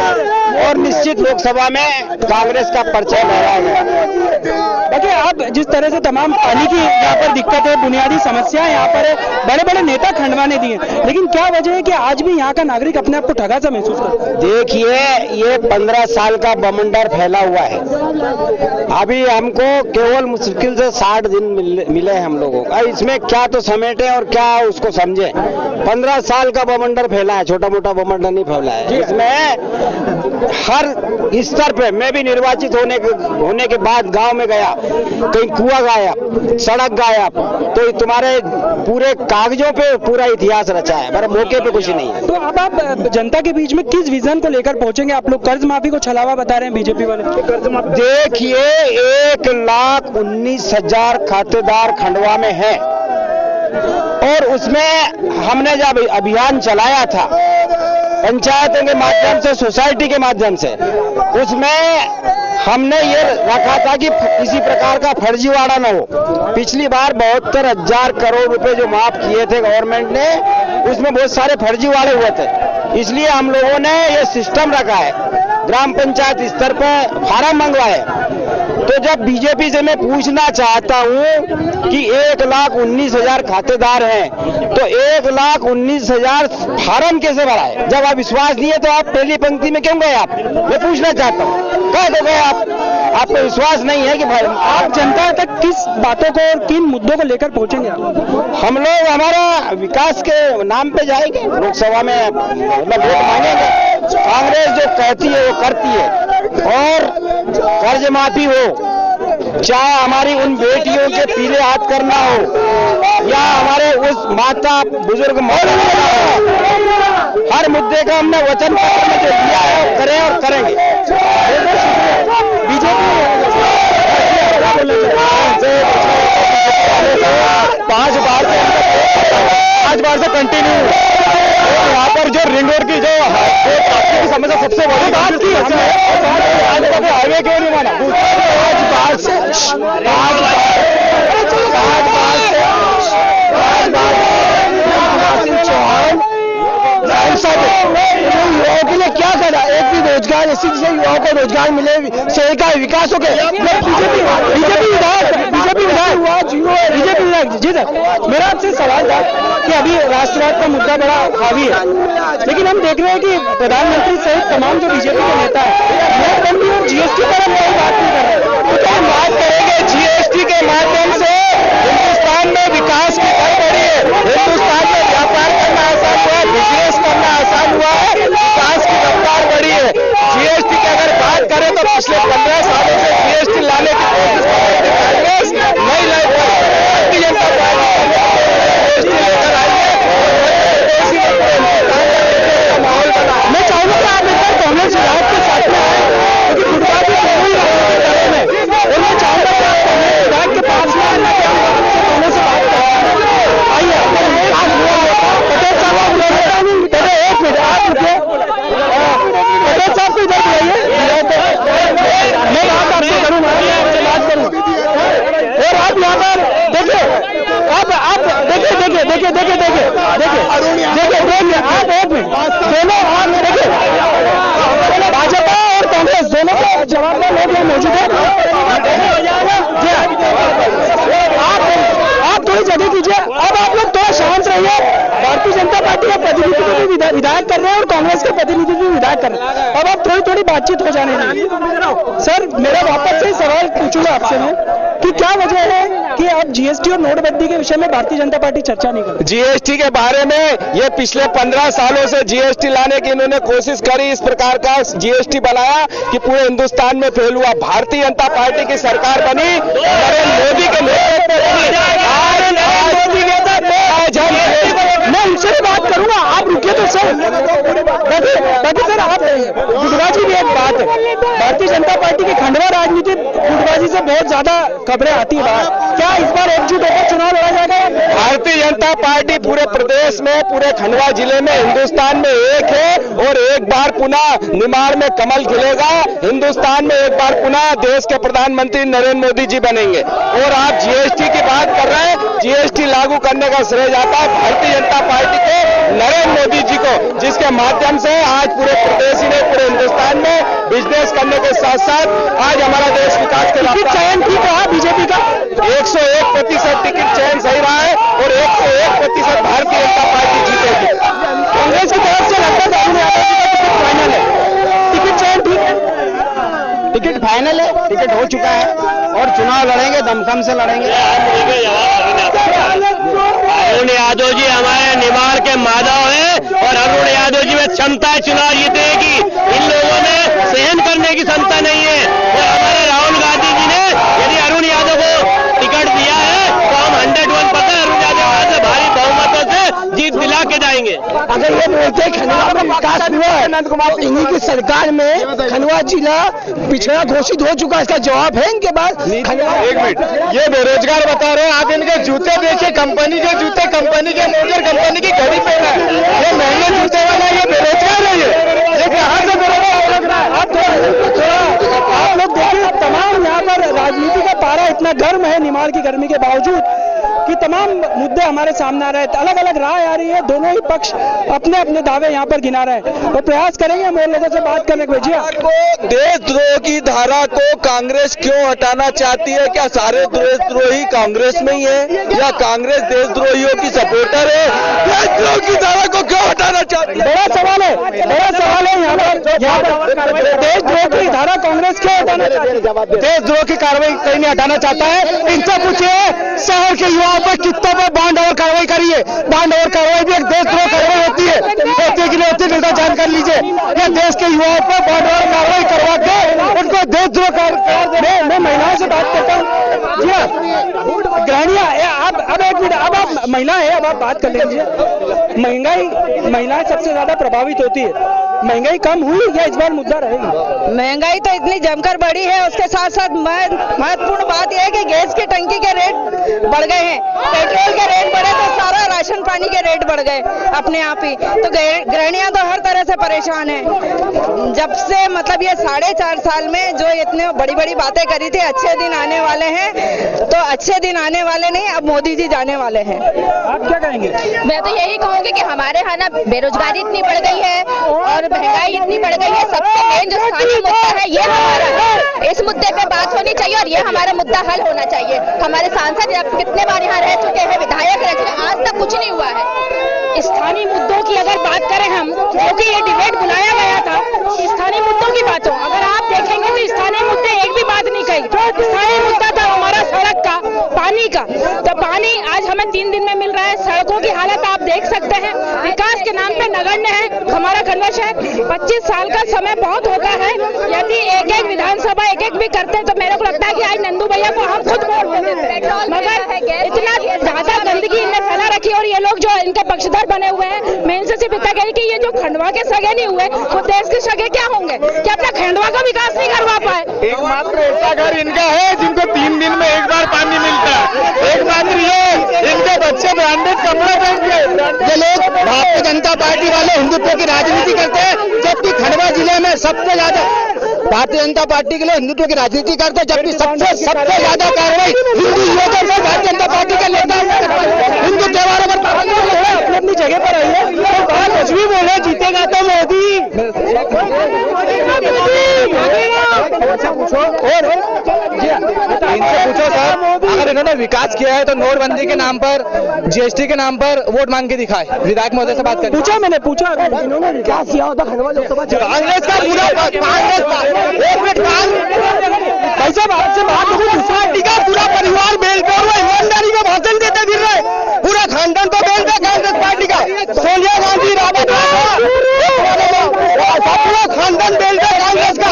और निश्चित लोकसभा में कांग्रेस का पर्चा लहराएगा। देखिए, आप जिस तरह से तमाम पानी की यहाँ पर दिक्कत है, बुनियादी समस्या यहाँ पर है, बड़े बड़े नेता खंडवा ने दिए, लेकिन क्या वजह है कि आज भी यहाँ का नागरिक अपने आप को ठगा सा महसूस करता है? देखिए, ये 15 साल का बवंडर फैला हुआ है। अभी हमको केवल मुश्किल से 60 दिन मिले हम लोगों को, इसमें क्या तो समेटे और क्या उसको समझे। 15 साल का बवंडर फैला है, छोटा मोटा बवंडर नहीं फैला है। इसमें हर स्तर पे, मैं भी निर्वाचित होने के बाद गांव में गया, कहीं कुआं गायब, सड़क गायब, तो तुम्हारे पूरे कागजों पे पूरा इतिहास रचा है, मेरे मौके पे कुछ नहीं है। तो अब आप जनता के बीच में किस विजन को लेकर पहुंचेंगे? आप लोग कर्ज माफी को छलावा बता रहे हैं बीजेपी वाले। देखिए, 1,19,000 खातेदार खंडवा में है और उसमें हमने जब अभियान चलाया था पंचायतों के माध्यम से, सोसाइटी के माध्यम से, उसमें हमने ये रखा था कि किसी प्रकार का फर्जीवाड़ा न हो। पिछली बार 72,000 करोड़ रुपए जो माफ किए थे गवर्नमेंट ने, उसमें बहुत सारे फर्जीवाड़े हुए थे। इसलिए हम लोगों ने ये सिस्टम रखा है, ग्राम पंचायत स्तर पर फार्म मंगवाए। तो जब बीजेपी से मैं पूछना चाहता हूं कि 1,19,000 खातेदार हैं, तो 1,19,000 फार्म कैसे भराए? जब आप विश्वास नहीं है तो आप पहली पंक्ति में क्यों गए? आप, मैं पूछना चाहता हूं, कह दो गए आपको विश्वास नहीं है कि आप जनता तक किस बातों को और किन मुद्दों को लेकर पहुंचेंगे? हम लोग हमारा विकास के नाम पे जाएंगे, लोकसभा में वोट मांगेंगे। कांग्रेस जो कहती है वो करती है, और कर्ज माफी हो, चाहे हमारी उन बेटियों के पीले हाथ करना हो या हमारे उस माता बुजुर्ग हर मुद्दे का हमने वचन पत्र में जो दिया है करें और करेंगे। बीजेपी 5 बार से कंटिन्यू यहाँ पर जो रिंग रोड की जो समस्या सबसे बड़ी बात की हमने हाईवे क्यों नहीं माना? 5 बार से चौहान युवाओं के लिए क्या करा? एक भी रोजगार इसी से युवाओं को रोजगार मिले, शहर का विकास हो गया। बीजेपी विधायक जी सर, मेरा आपसे सवाल था कि अभी राष्ट्रवाद का मुद्दा बड़ा हावी है, लेकिन हम देख रहे हैं कि प्रधानमंत्री सहित तमाम जो बीजेपी के नेता है नोटबंदी और जीएसटी पर हम कोई बात नहीं कर रहे। तो हम बात करेंगे जीएसटी के माध्यम से हिंदुस्तान में विकास की दर बढ़ी है, हिंदुस्तान में व्यापार करना आसान हुआ है, बिजनेस करना आसान हुआ है, विकास की रफ्तार बढ़ी है। जीएसटी की अगर बात करें तो पिछले 15 सालों से जीएसटी लाने की कोशिश कर रही थी कांग्रेस, नहीं लाई। भारतीय जनता पार्टी जीएसटी लेकर आई है और माहौल बना। मैं चाहूंगा कि आप एक बार कांग्रेस विधायक के साथ में आए, क्योंकि गुटखा की कोई में, और मैं चाहूंगा कि आप कांग्रेस विधायक के पास में आए, कांग्रेस से बात करें। आइए, पटेल साहब आप एक मिनट आप रुकिए, पटेल साहब को इधर बुलाइए, मैं बात आपसे करूंगा, बात करूंगा। और आप यहाँ पर देखिए, आप देखिए आप एक मिनट दोनों, आप देखिए भाजपा और कांग्रेस दोनों के जवाबदार लोग यहाँ मौजूद हैं। आप थोड़ी जगह कीजिए, अब आप लोग थोड़ा शांत रहिए। भारतीय जनता पार्टी का प्रतिनिधि भी विधायक कर रहे हैं और कांग्रेस के प्रतिनिधि भी विधायक कर रहे हैं, अब आप थोड़ी बातचीत हो जाने दीजिए। सर, मेरा वापस से सवाल पूछूंगा आपसे मैं कि क्या वजह है कि आप जीएसटी और नोटबंदी के विषय में भारतीय जनता पार्टी चर्चा नहीं कर रही? जीएसटी के बारे में ये पिछले 15 सालों से जीएसटी लाने की इन्होंने कोशिश करी, इस प्रकार का जीएसटी बनाया कि पूरे हिंदुस्तान में फेल हुआ। भारतीय जनता पार्टी की सरकार बनी, नरेंद्र मोदी के नेतृत्व में मैं उनसे भी बात करूंगा, आप रुकिए तो सर। बाकी सर, आप गुटबाजी भी एक बात है, भारतीय जनता पार्टी की खंडवा राजनीति गुटबाजी से बहुत ज्यादा खबरें आती है बाहर, क्या इस बार एकजुट होकर चुनाव लड़ा जाएगा? भारतीय जनता पार्टी पूरे प्रदेश में, पूरे खंडवा जिले में, हिंदुस्तान में एक है और एक बार पुनः निमाड़ में कमल खिलेगा। हिंदुस्तान में एक बार पुनः देश के प्रधानमंत्री नरेंद्र मोदी जी बनेंगे। और आप जीएसटी की बात कर रहे हैं, जीएसटी लागू करने का श्रेय जाता है भारतीय जनता पार्टी को, नरेंद्र मोदी जी को, जिसके माध्यम से आज पूरे प्रदेश ही नहीं पूरे हिंदुस्तान में बिजनेस करने के साथ साथ आज हमारा देश विकास के टिकट चयन ठीक रहा बीजेपी का, 101% टिकट चयन सही रहा है और 101% भारतीय जनता पार्टी जीतेगी। कांग्रेस की तरफ से लगता है फाइनल है, टिकट चयन ठीक है, टिकट फाइनल है, टिकट हो चुका है और चुनाव लड़ेंगे, दमखम से लड़ेंगे। अरुण यादव जी हमारे निमाड़ के माधव है और अरुण यादव जी में क्षमता है चुनाव जीतने की, इन लोगों ने सहन करने की क्षमता नहीं है। और हमारे राहुल गांधी जी ने यदि अरुण यादव को टिकट दिया है तो हम 101% अरुण यादव से भारी बहुमतों से जीत दिला के जाएंगे। अगर ये बोलते खंडवा में विकास हुआ है, इन्हीं की सरकार में खंडवा जिला पिछड़ा घोषित हो चुका है, इसका जवाब है इनके पास? एक मिनट, ये बेरोजगार बता रहे हैं, आप इनके जूते देखिए, कंपनी के जूते, कंपनी के मोटर, कंपनी की घड़ी पहना है, ये महंगे जूते वाला ये बेरोजगार है। ये कहाँ से बेरोजगार लग रहा है? आप लोग देखिए, तमाम यहाँ पर राजनीति का पारा इतना गर्म है निमाड़ की गर्मी के बावजूद कि तमाम मुद्दे हमारे सामने आ रहे हैं, अलग अलग राय आ रही है, दोनों ही पक्ष अपने अपने दावे यहाँ पर गिना रहे हैं और प्रयास करेंगे हम और लोगों से बात करने को। जी देशद्रोह की धारा को कांग्रेस क्यों हटाना चाहती है? क्या सारे देशद्रोही कांग्रेस में ही है या कांग्रेस देशद्रोहियों की सपोर्टर है? देशद्रोह की धारा को क्यों हटाना चाहती है? बड़ा सवाल है यहाँ पर देशद्रोह की धारा कांग्रेस क्यों हटाना चाहती है? देशद्रोह की कार्रवाई कहीं नहीं हटाना चाहता है, इनसे पूछिए शहर के युवाओं पर कितनों पर बांड और कार्रवाई करिए। बांड और कार्रवाई भी एक देशद्रोह कार्रवाई होती है कि नहीं होती, निर्धार जान कर लीजिए। ये देश के युवाओं पर बांड और कार्रवाई करवा के उनको देशद्रोह मैं महिलाओं से बात करता हूँ। जी हाँ, गृहिणियां, अब एक मिनट, अब आप महिला है, अब आप बात कर लीजिए। महंगाई, महिलाएं सबसे ज्यादा प्रभावित होती है, महंगाई कम हुई या इस बार मुद्दा रहेगी? महंगाई तो इतनी जमकर बढ़ी है, उसके साथ साथ महत्वपूर्ण बात यह है कि गैस की टंकी के रेट बढ़ गए हैं, पेट्रोल के रेट बढ़े तो सारा राशन पानी के रेट बढ़ गए अपने आप ही। तो गृहिणियां तो हर तरह से परेशान हैं। जब से मतलब ये 4.5 साल में जो इतने बड़ी बड़ी बातें करी थी, अच्छे दिन आने वाले हैं, तो अच्छे दिन आने वाले नहीं, अब मोदी जी जाने वाले हैं। आप क्या कहेंगे? मैं तो यही कहूंगी कि हमारे यहाँ ना बेरोजगारी इतनी बढ़ गई है और महंगाई इतनी बढ़ गई है। सबसे मेन जो स्थानीय मुद्दा है ये हमारा है, इस मुद्दे पे बात होनी चाहिए और ये हमारा मुद्दा हल होना चाहिए। हमारे सांसद कितने बार यहाँ रह चुके हैं, विधायक रह चुके हैं, आज तक कुछ नहीं हुआ है। स्थानीय मुद्दों की अगर बात करें हम, क्योंकि ये डिबेट बुलाया गया था, स्थानीय मुद्दों की बात हो, अगर आप देखेंगे तो स्थानीय मुद्दे एक भी बात नहीं कही। स्थानीय मुद्दा था हमारा सड़क का, पानी का। तो पानी आज हमें 3 दिन में मिल रहा है। सड़कों की हालत आप देख सकते हैं, विकास के नाम पे नगण्य है हमारा खंडवा शहर। 25 साल का समय बहुत होता है, यदि एक एक विधानसभा एक भी करते हैं तो मेरे को लगता है कि आज नंदू भैया को हम खुद वोट दे देते, मगर इतना ज्यादा गंदगी इनने फैला रखी। और ये लोग जो इनके पक्षधर बने हुए हैं, मैं इनसे सिर्फ इतना कह रही कि ये जो खंडवा के सगे नहीं हुए, वो देश के सगे क्या होंगे? क्या अपना खंडवा का विकास नहीं करवा पाए? एकमात्र ऐसा घर इनका है जिनको 3 दिन में एक बार पानी मिलता है। एकमात्र ये इनके बच्चे ब्रांडेड कपड़े पहन के ये लोग भारतीय जनता पार्टी वाले हिंदुत्व की राजनीति करते हैं, जबकि खंडवा जिले में सबसे ज्यादा भारतीय जनता पार्टी के लिए हिंदुत्व की राजनीति करते हैं, जबकि सबसे ज्यादा कार्रवाई हिंदू युवकों से भारतीय जनता पार्टी के नेता हिंदू त्योहारों पर अपनी अपनी जगह पर आइए। कुछ भी बोले, जीतेगा तो मोदी। इनसे पूछो सर, अगर इन्होंने विकास किया है तो नोटबंदी के नाम पर, जीएसटी के नाम पर वोट मांग के दिखाए। विधायक महोदय से बात करें। पूछा मैंने, पूछा इन्होंने विकास किया होता खंडवा लोकसभा कांग्रेस का पूरा कैसे भारत से बाहर पार्टी का पूरा परिवार बेल पे हुआ ईमानदारी में भाषण देते फिर रहे, पूरा खानदान तो बेल पे कांग्रेस पार्टी का, सोनिया गांधी, रावत, पूरा खानदान बेल पे कांग्रेस का,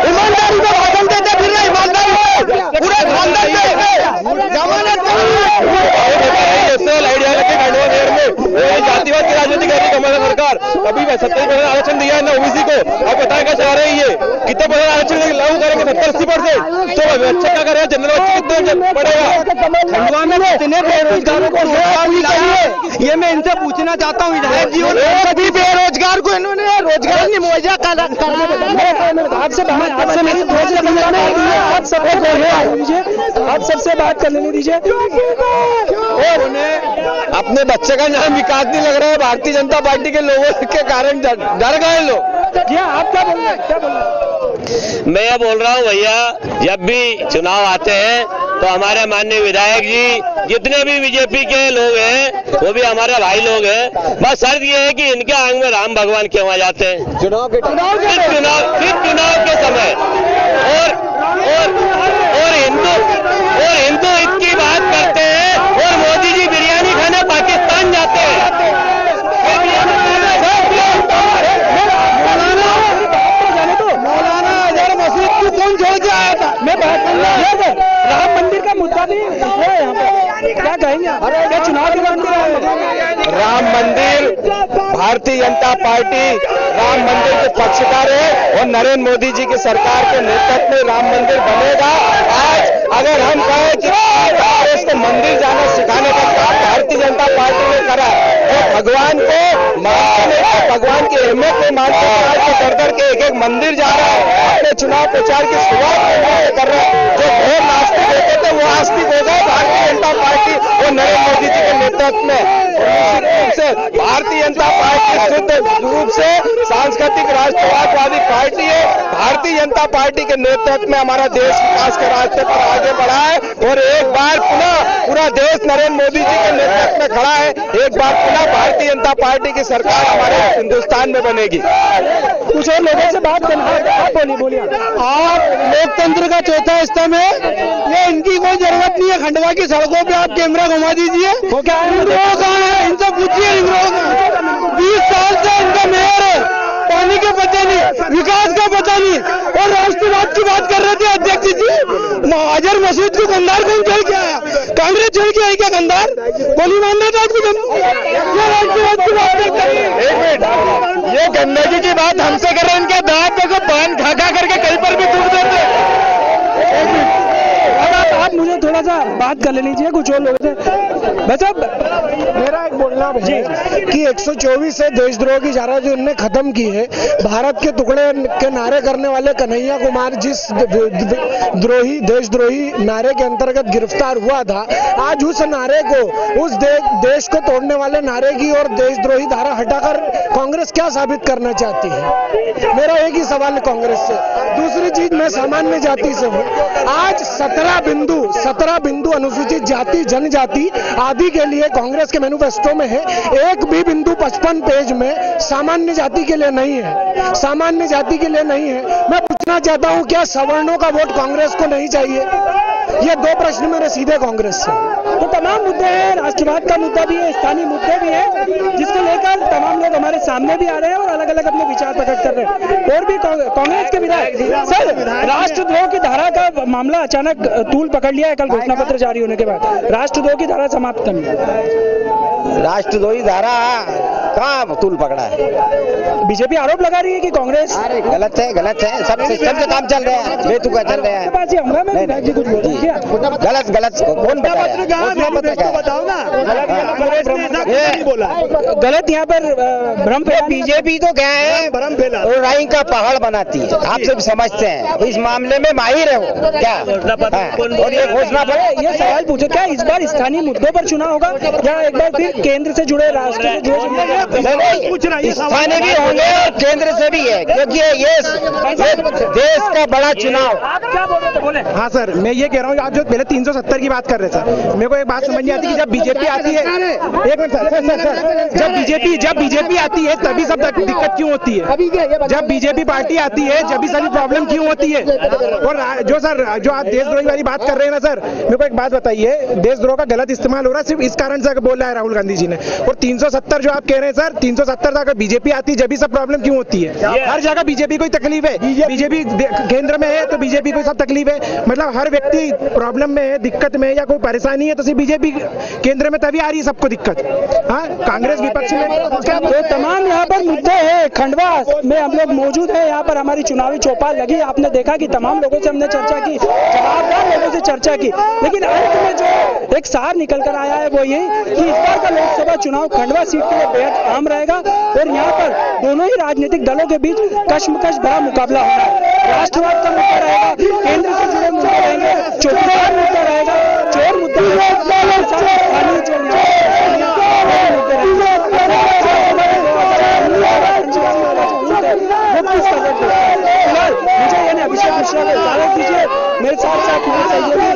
ईमानदारी में भाषण देते फिर रहे, ईमानदारी में पूरा खानदान बेल पे जमानत जातिवाद की राजनीति कर रही है हमारी सरकार। अभी 70% आरक्षण दिया है ना ओबीसी को, अब बताएं क्या चाह रही है? कितने % आरक्षण लागू करेंगे? 70-80%। तो बच्चे क्या करेगा? जनरल बच्चे कितने पड़ेगा? खंडवा में कितने बेरोजगारों को रोजगार मिला है, ये मैं इनसे पूछना चाहता हूँ। विधायक जी, सभी बेरोजगार को इन्होंने रोजगार नहीं मुहैया करा। आप सबसे बात कर लेने दीजिए। अपने बच्चे का नाम विकास नहीं लग रहा है, भारतीय जनता पार्टी के लोगों के कारण डर गए लोग। क्या आप क्या बोल रहे हैं? क्या बोल रहे हैं? मैं ये बोल रहा हूँ भैया, जब भी चुनाव आते हैं तो हमारे माननीय विधायक जी, जितने भी बीजेपी के लोग हैं वो भी हमारे भाई लोग हैं। बस शर्त ये है कि इनके आंग में राम भगवान क्यों आ जाते हैं चुनाव के समय। और हिंदू इसकी बात करते हैं और मोदी जी बिरयानी खाने पाकिस्तान जाते हैं। कौन छोड़ के आया था? मैं बात कर रहा हूं, राम मंदिर का मुद्दा भी है यहाँ पे, क्या कहेंगे? क्या चुनाव के बाद राम मंदिर, भारतीय जनता पार्टी राम मंदिर के पक्षकार है और नरेंद्र मोदी जी की सरकार के नेतृत्व में राम मंदिर बनेगा। आज अगर हम कहें कि कांग्रेस को मंदिर जाना सिखाने का काम भारतीय जनता पार्टी ने करा तो भगवान को मानते, भगवान की अहमियत नहीं मानते, आज कर करके एक मंदिर जा रहा है, अपने चुनाव प्रचार की शुरुआत कर रहे हैं। जो घोर नास्तिक होते थे वो आस्तिक हो गए भारतीय जनता पार्टी और नरेंद्र मोदी जी के नेतृत्व में। भारतीय जनता पार्टी शुद्ध रूप से सांस्कृतिक राष्ट्रवादी पार्टी है। भारतीय जनता पार्टी के नेतृत्व में हमारा देश विकास के रास्ते पर आगे बढ़ा है और एक बार पुनः पूरा देश नरेंद्र मोदी जी के नेतृत्व में खड़ा है। एक बार पुनः भारतीय जनता पार्टी की सरकार हमारे हिंदुस्तान में बनेगी। कुछ और लोगों से बात करना, आप बोलिए। आप लोकतंत्र का चौथा स्तंभ है, ये इनकी कोई जरूरत नहीं है। खंडवा की सड़कों पे आप कैमरा घुमा दीजिए, वो क्या है? कौन है? इनसे पूछिए। 20 साल से इनका मेयर है, पानी का पता नहीं, विकास का पता नहीं, और राष्ट्रवाद की बात कर रहे थे अध्यक्ष जी। अजहर मसूद को गंदार कौन छोड़ के आया? कांग्रेस छोड़ के आई क्या गंदार? गोली मारने का राष्ट्रवाद की बात करते हैं। एक मिनट, ये गंदगी की बात हमसे कर रहे हैं, इनके दांत को पान खा करके कहीं पर भी थूक देते। आप मुझे थोड़ा सा बात कर ले लीजिए कुछ और लोगों से। बस अब मेरा एक बोलना है कि 124 से देशद्रोह की धारा जो उन्होंने खत्म की है, भारत के टुकड़े के नारे करने वाले कन्हैया कुमार जिस देशद्रोही नारे के अंतर्गत गिरफ्तार हुआ था, आज उस नारे को, उस देश को तोड़ने वाले नारे की और देशद्रोही धारा हटाकर कांग्रेस क्या साबित करना चाहती है? मेरा एक ही सवाल है कांग्रेस से। दूसरी चीज, मैं सामान्य जाति से हूँ। आज 17 बिंदु अनुसूचित जाति जनजाति आदि के लिए कांग्रेस के मैनिफेस्टो में है, एक भी बिंदु 55 पेज में सामान्य जाति के लिए नहीं है, सामान्य जाति के लिए नहीं है। मैं पूछना चाहता हूं, क्या सवर्णों का वोट कांग्रेस को नहीं चाहिए? ये दो प्रश्न मेरे सीधे कांग्रेस से। तो तमाम मुद्दे हैं, राष्ट्रवाद का मुद्दा भी है, स्थानीय मुद्दे भी है, जिसको लेकर तमाम लोग हमारे सामने भी आ रहे हैं और अलग अलग अपने विचार प्रकट कर रहे हैं। और भी कांग्रेस के विधायक सर, राष्ट्रद्रोह की धारा का मामला अचानक तूल पकड़ लिया है कल घोषणा पत्र जारी होने के बाद। राष्ट्रद्रोह की धारा समाप्त करनी है। राष्ट्रद्रोही धारा कहाँ तूल पकड़ा है? बीजेपी आरोप लगा रही है कि कांग्रेस गलत है, सब सिस्टम से काम चल रहा है, बेतुका चल रहा है। गलत कौन बताओ ना, गलत यहाँ पर भ्रम फैला। बीजेपी तो क्या है, भ्रम फैला, राई का पहाड़ बनाती है, आप सब समझते हैं, इस मामले में माहिर है वो क्या। और ये घोषणा पर ये सवाल पूछो, क्या इस बार स्थानीय मुद्दों पर चुनाव होगा या एक बार फिर केंद्र से जुड़े, राष्ट्र से जुड़े? स्थानीय भी होंगे और केंद्र से भी है, क्योंकि ये देश का बड़ा चुनाव। आप क्या बोल रहे थे? बोले। हाँ सर, मैं ये कह रहा हूँ, आप जो पहले 370 की बात कर रहे सर, मेरे को एक बात समझ नहीं आती कि जब बीजेपी आती है, एक मिनट सर, जब बीजेपी आती है तभी सब दिक्कत क्यों होती है? जब बीजेपी पार्टी आती है जब भी सारी प्रॉब्लम क्यों होती है? और जो सर, जो आप देशद्रोही वाली बात कर रहे हैं ना सर, मेरे को एक बात बताइए, देशद्रोह का गलत इस्तेमाल हो रहा है सिर्फ इस कारण से बोल रहा है राहुल गांधी जी ने। और 370 जो आप कह रहे हैं सर, 370 अगर बीजेपी आती है जब भी सब प्रॉब्लम क्यों होती है? हर जगह बीजेपी को तकलीफ है, बीजेपी केंद्र में है तो बीजेपी को सब तकलीफ है। मतलब हर व्यक्ति प्रॉब्लम में है, दिक्कत में या कोई परेशानी है तो सिर्फ बीजेपी केंद्र में तभी आ रही है सबको दिक्कत। हाँ, कांग्रेस विपक्ष में तो तमाम यहाँ पर मुद्दे हैं। खंडवा में हम लोग मौजूद हैं, यहाँ पर हमारी चुनावी चौपाल लगी। आपने देखा कि तमाम लोगों से हमने चर्चा की, जवाबदार लोगों से चर्चा की, लेकिन अंत में जो एक सार निकल कर आया है वो यही कि इस बार का लोकसभा चुनाव खंडवा सीट के लिए बेहद अहम रहेगा और यहाँ पर दोनों ही राजनीतिक दलों के बीच कश्मकश भरा मुकाबला होगा। राष्ट्रवाद का मुद्दा रहेगा, केंद्र से जुड़े मुद्दे रहेंगे, चौकीदार मुद्दा रहेगा, चोर मुद्दा अभिषेक मिश्रा को इजाजत दीजिए, मेरे साथ साथ मेरे सहयोगी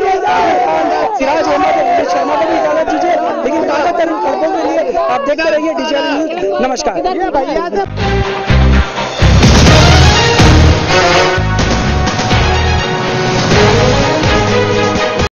सिराज अहमद शर्मा को भी इजाजत दीजिए, लेकिन ज्यादातर खबरों के लिए आप देखते रहिए DJL न्यूज। नमस्कार।